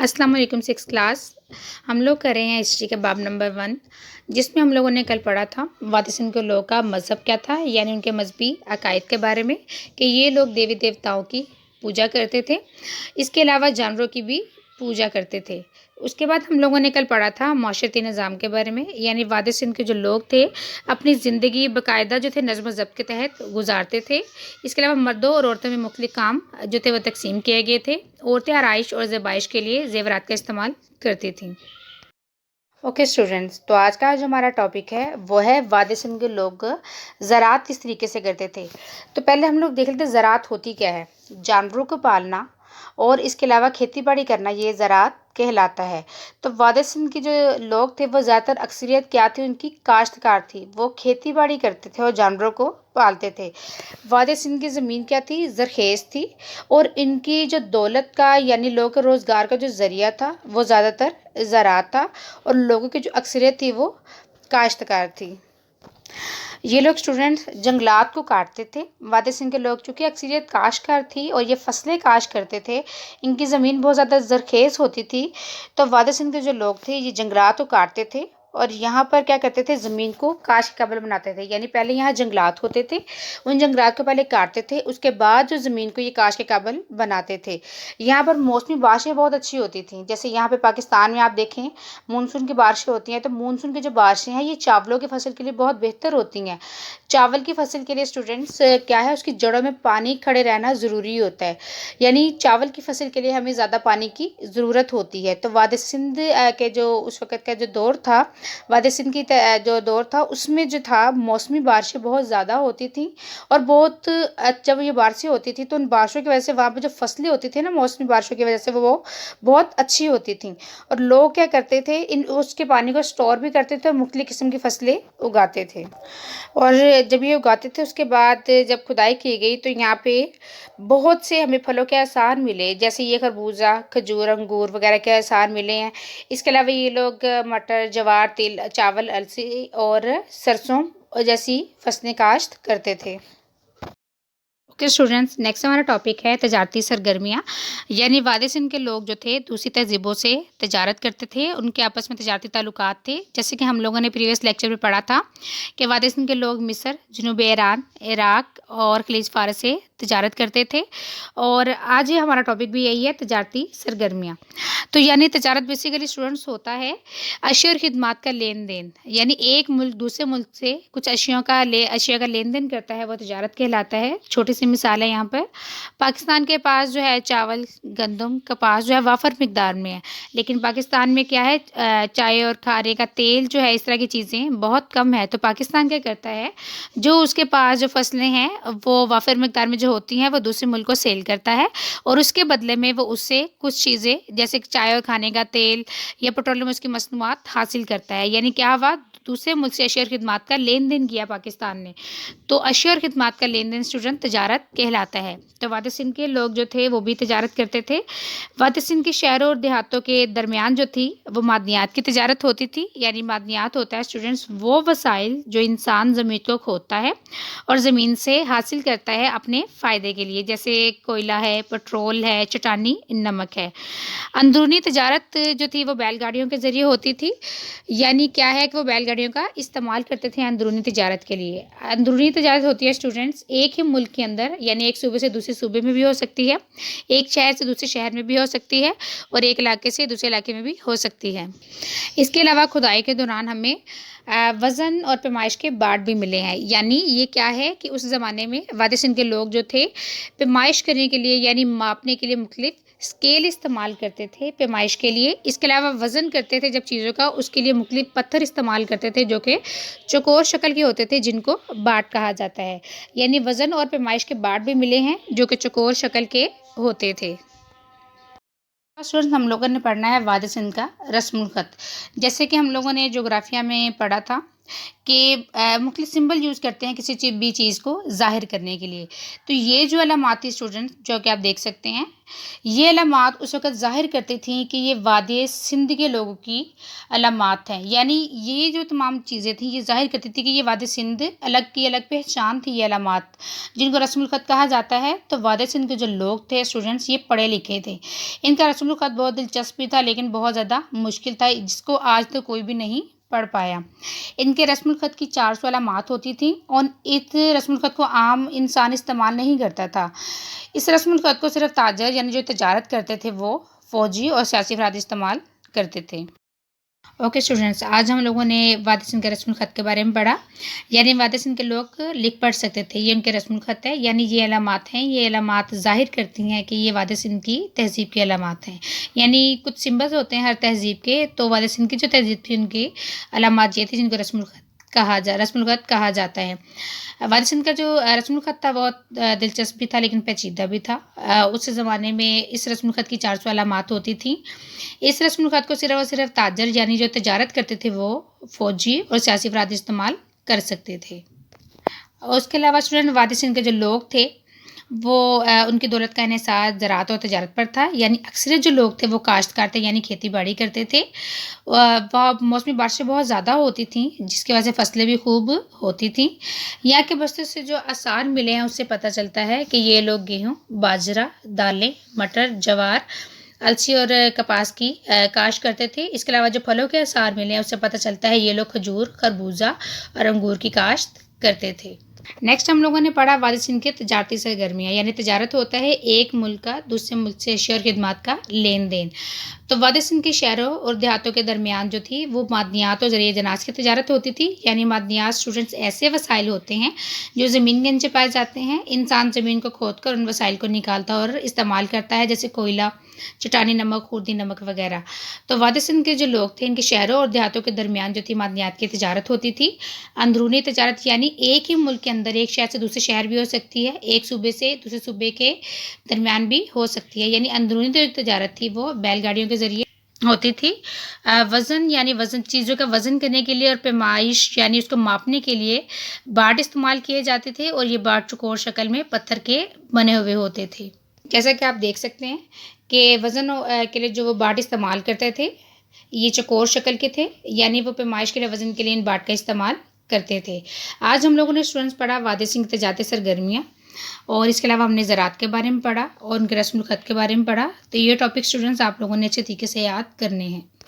अस्सलाम वालेकुम। Six class हम लोग कर रहे हैं हिस्ट्री का बाब नंबर 1, जिसमें हम लोगों ने कल पढ़ा था वादी सिंध के लोगों का मज़हब क्या था, यानी उनके मजहबी अकायद के बारे में कि ये लोग देवी देवताओं की पूजा करते थे। इसके अलावा जानवरों की भी पूजा करते थे। उसके बाद हम लोगों ने कल पढ़ा था माशरती निज़ाम के बारे में, यानी वादी सिंध के जो लोग थे अपनी ज़िंदगी बाकायदा जो थे नज़्म ज़ब्त के तहत गुजारते थे। इसके अलावा मर्दों और औरतों में मुख्तलिफ काम जो थे वो तकसीम किए गए थे। औरतें आराइश और ज़ेबाइश के लिए ज़ेवरात का इस्तेमाल करती थीं। ओके स्टूडेंट्स, तो आज का जो हमारा टॉपिक है वो है वादी सिंध के लोग ज़राअत किस तरीके से करते थे। तो पहले हम लोग देख लेते हैं ज़राअत होती क्या है। जानवरों को पालना और इसके अलावा खेती बाड़ी करना ये ज़राअत कहलाता है। तो वादी सिंध के जो लोग थे वो ज़्यादातर अक्सरियत क्या थी उनकी काश्तकार थी। वो खेती बाड़ी करते थे और जानवरों को पालते थे। वादी सिंध की ज़मीन क्या थी, ज़रखेज़ थी, और इनकी जो दौलत का यानी लोगों के रोज़गार का जो ज़रिया था वो ज़्यादातर ज़राअत था, और लोगों की जो अक्सरियत थी वो काश्तकार थी। ये लोग स्टूडेंट्स जंगलात को काटते थे। वादी सिंध के लोग चूँकि अक्सरियत काश्तकार थी और ये फसलें काश्त करते थे, इनकी ज़मीन बहुत ज़्यादा ज़रखेज़ होती थी, तो वादी सिंध के जो लोग थे ये जंगलात को काटते थे और यहाँ पर क्या करते थे, ज़मीन को काश्त के काबिल बनाते थे। यानी पहले यहाँ जंगलात होते थे, उन जंगलात को पहले काटते थे, उसके बाद जो ज़मीन को ये काश्त के काबिल बनाते थे। यहाँ पर मौसमी बारिशें बहुत अच्छी होती थी। जैसे यहाँ पे पाकिस्तान में आप देखें मानसून की बारिशें होती हैं, तो मानसून की जो बारिशें हैं ये चावलों की फसल के लिए बहुत बेहतर होती हैं। चावल की फसल के लिए स्टूडेंट्स क्या है, उसकी जड़ों में पानी खड़े रहना ज़रूरी होता है। यानी चावल की फसल के लिए हमें ज़्यादा पानी की ज़रूरत होती है। तो वादी सिंध के जो उस वक़्त का जो दौर था, वादी सिंध की जो दौर था उसमें जो था मौसमी बारिशें बहुत ज़्यादा होती थी, और बहुत जब ये बारिशें होती थी तो उन बारिशों की वजह से वहाँ पर जो फसलें होती थी ना, मौसमी बारिशों की वजह से वो बहुत अच्छी होती थी। और लोग क्या करते थे, इन उसके पानी को स्टोर भी करते थे और मुख्तलिफ़ किस्म की फसलें उगाते थे। और जब ये उगाते थे उसके बाद जब खुदाई की गई तो यहाँ पे बहुत से हमें फलों के आसार मिले, जैसे ये खरबूजा, खजूर, अंगूर वगैरह के आसार मिले हैं। इसके अलावा ये लोग मटर, ज्वार, तिल, चावल, अलसी और सरसों जैसी फसलें काश्त करते थे। ओके स्टूडेंट्स, नेक्स्ट हमारा टॉपिक है तजारती सरगर्मियाँ। यानी वादी सिंध के लोग जो थे दूसरी तहज़ीबों से तजारत करते थे, उनके आपस में तजारती ताल्लुकात थे। जैसे कि हम लोगों ने प्रीवियस लेक्चर में पढ़ा था कि वादी सिंध के लोग मिस्र, जनूबी ईरान, इराक और खलीज फारस से तजारत करते थे। और आज ये हमारा टॉपिक भी यही है, तजारती सरगर्मियाँ। तो यानी तजारत बेसिकली स्टूडेंट्स होता है अशिया और खिदमात का लेन देन। यानी एक मुल्क दूसरे मुल्क से कुछ अशिया का लेन देन करता है, वो तजारत कहलाता है। छोटी सी मिसाल है यहाँ पर, पाकिस्तान के पास जो है चावल, गंदम, कपास जो है वाफर मिकदार में है, लेकिन पाकिस्तान में क्या है, चाय और खारे का तेल जो है, इस तरह की चीज़ें बहुत कम है। तो पाकिस्तान क्या करता है, जो उसके पास जो फसलें हैं वो वाफर मिकदार में जो होती हैं वो दूसरे मुल्क को सेल करता है, और उसके बदले में वो उससे कुछ चीज़ें जैसे चाय और खाने का तेल या पेट्रोलियम उसकी मसनूआत हासिल करता है। यानी क्या हुआ, दूसरे मुल्क से अशिया और खिदमात का लेन देन किया पाकिस्तान ने। तो अशिया और खिदमात का लेन देन स्टूडेंट तजारत कहलाता है। तो वादी सिंध के लोग जो थे वो भी तजारत करते थे। वादी सिंध के शहरों और देहातों के दरमियान जो थी वो मादनियात की तजारत होती थी। यानी मादनियात होता है स्टूडेंट्स वो वसाइल जो इंसान ज़मीन को खोदता है और ज़मीन से हासिल करता है अपने फ़ायदे के लिए, जैसे कोयला है, पेट्रोल है, चट्टानी नमक है। अंदरूनी तजारत जो थी वो बैलगाड़ियों के ज़रिए होती थी। यानी क्या है कि वो बैलगाड़ियों का इस्तेमाल करते थे अंदरूनी तजारत के लिए। अंदरूनी तजारत होती है स्टूडेंट्स एक ही मुल्क के अंदर, यानी एक सूबे से दूसरे सूबे में भी हो सकती है, एक शहर से दूसरे शहर में भी हो सकती है, और एक इलाके से दूसरे इलाके में भी हो सकती है। इसके अलावा खुदाई के दौरान हमें वज़न और पैमाइश के बाट भी मिले हैं। यानी ये क्या है कि उस ज़माने में वादी सिंध के लोग जो थे पैमाइश करने के लिए यानी मापने के लिए मुख्तलिफ स्केल इस्तेमाल करते थे पैमाइश के लिए। इसके अलावा वज़न करते थे जब चीज़ों का, उसके लिए मुख्तलिफ पत्थर इस्तेमाल करते थे जो कि चौकोर शक्ल के होते थे, जिनको बाट कहा जाता है। यानी वज़न और पैमाइश के बाट भी मिले हैं जो कि चौकोर शक्ल के होते थे। स्टूडेंट्स, हम लोगों ने पढ़ना है वादी सिंध का रस्मुल ख़त। जैसे कि हम लोगों ने जोग्राफिया में पढ़ा था کہ مختلف سمبل یوز کرتے ہیں کسی بھی چیز کو ظاہر کرنے کے لیے۔ تو یہ جو علامات تھی اسٹوڈنٹ جو کہ آپ دیکھ سکتے ہیں، یہ علامات اس وقت ظاہر کرتی تھیں کہ یہ وادی سندھ کے لوگوں کی علامات ہیں، یعنی یہ جو تمام چیزیں تھیں یہ ظاہر کرتی تھی کہ یہ وادی سندھ الگ کی الگ پہچان تھی، یہ علامات جن کو رسم الخط کہا جاتا ہے۔ تو وادی سندھ کے جو لوگ تھے اسٹوڈنٹس یہ پڑھے لکھے تھے، ان کا رسم الخط بہت دلچسپ بھی تھا لیکن بہت زیادہ مشکل تھا، جس کو آج تک کوئی بھی نہیں پڑھ پایا۔ ان کے رسم الخط کی 400 علامات ہوتی تھیں اور اس رسم الخط کو عام انسان استعمال نہیں کرتا تھا۔ اس رسم الخط کو صرف تاجر یعنی جو تجارت کرتے تھے وہ فوجی اور سیاسی افراد استعمال کرتے تھے۔ اوکے اسٹوڈنٹس، آج ہم لوگوں نے وادی سندھ کے رسم الخط کے بارے میں پڑھا، یعنی وادی سندھ کے لوگ لکھ پڑھ سکتے تھے، یہ ان کے رسم الخط ہے، یعنی یہ علامات ہیں، یہ علامات ظاہر کرتی ہیں کہ یہ وادی سندھ کی تہذیب کی علامات ہیں، یعنی کچھ سمبلز ہوتے ہیں ہر تہذیب کے، تو وادی سندھ کی جو تہذیب تھی ان کی علامات یہ تھی جن کو رسم الخط کہا جاتا ہے۔ وادی سندھ کا جو رسم الخط تھا بہت دلچسپ بھی تھا لیکن پیچیدہ بھی تھا۔ اس زمانے میں اس رسم الخط کی 400 علامات ہوتی تھیں۔ اس رسم الخط کو صرف اور صرف تاجر یعنی جو تجارت کرتے تھے وہ فوجی اور سیاسی افراد استعمال کر سکتے تھے۔ اور اس کے علاوہ اسٹوڈنٹ وادی سندھ کے جو لوگ تھے وہ ان کی دولت کا انحصار زراعت اور تجارت پر تھا، یعنی اکثریت جو لوگ تھے وہ کاشتکار تھے یعنی کھیتی باڑی کرتے تھے۔ وہاں موسمی بارشیں بہت زیادہ ہوتی تھیں جس کی وجہ سے فصلیں بھی خوب ہوتی تھیں۔ یہاں کے بستے سے جو آثار ملے ہیں اس سے پتہ چلتا ہے کہ یہ لوگ گیہوں، باجرہ، دالیں، مٹر، جوار، السی اور کپاس کی کاشت کرتے تھے۔ اس کے علاوہ جو پھلوں کے آثار ملے ہیں اس سے پتہ چلتا ہے یہ لوگ کھجور، خربوزہ اور انگور کی کاشت کرتے تھے۔ نیکسٹ ہم لوگوں نے پڑھا وادی سندھ کے تجارتی سرگرمیاں، یعنی تجارت ہوتا ہے ایک ملک کا دوسرے ملک سے اشیاء اور خدمات کا لین دین۔ تو وادی سندھ کے شہروں اور دیہاتوں کے درمیان جو تھی وہ معدنیات اور ذریعہ جناز کی تجارت ہوتی تھی، یعنی معدنیات اسٹوڈنٹس ایسے وسائل ہوتے ہیں جو زمین کے نیچے پائے جاتے ہیں۔ انسان زمین کو کھود کر ان وسائل کو نکالتا اور استعمال کرتا ہے، جیسے کوئلہ، چٹانی نمک، خوردی نمک وغیرہ۔ تو وادی سندھ کے جو لوگ تھے ان کے شہروں اور دیہاتوں کے درمیان جو تھی معدنیات کی تجارت ہوتی تھی۔ اندرونی تجارت یعنی ایک ہی ملک کے اندر ایک شہر سے دوسرے شہر بھی ہو سکتی ہے، ایک صوبے سے دوسرے صوبے کے درمیان بھی ہو سکتی ہے، یعنی اندرونی جو تجارت تھی وہ بیل گاڑیوں کے ذریعے ہوتی تھی۔ وزن یعنی چیزوں کا وزن کرنے کے لیے اور پیمائش یعنی اس کو ماپنے کے لیے باٹ استعمال کیے جاتے تھے اور یہ باٹ چوکور شکل میں پتھر کے بنے ہوئے ہوتے تھے۔ جیسا کہ آپ دیکھ سکتے ہیں کہ وزن کے لیے جو وہ باٹ استعمال کرتے تھے یہ چوکور شکل کے تھے، یعنی وہ پیمائش کے لیے وزن کے لیے ان باٹ کا استعمال کرتے تھے۔ آج ہم لوگوں نے اسٹوڈنٹس پڑھا وادی سندھ کی تجارتی سرگرمیاں، اور اس کے علاوہ ہم نے زراعت کے بارے میں پڑھا اور ان کے رسم الخط کے بارے میں پڑھا۔ تو یہ ٹاپک اسٹوڈنٹس آپ لوگوں نے اچھے طریقے سے یاد کرنے ہیں۔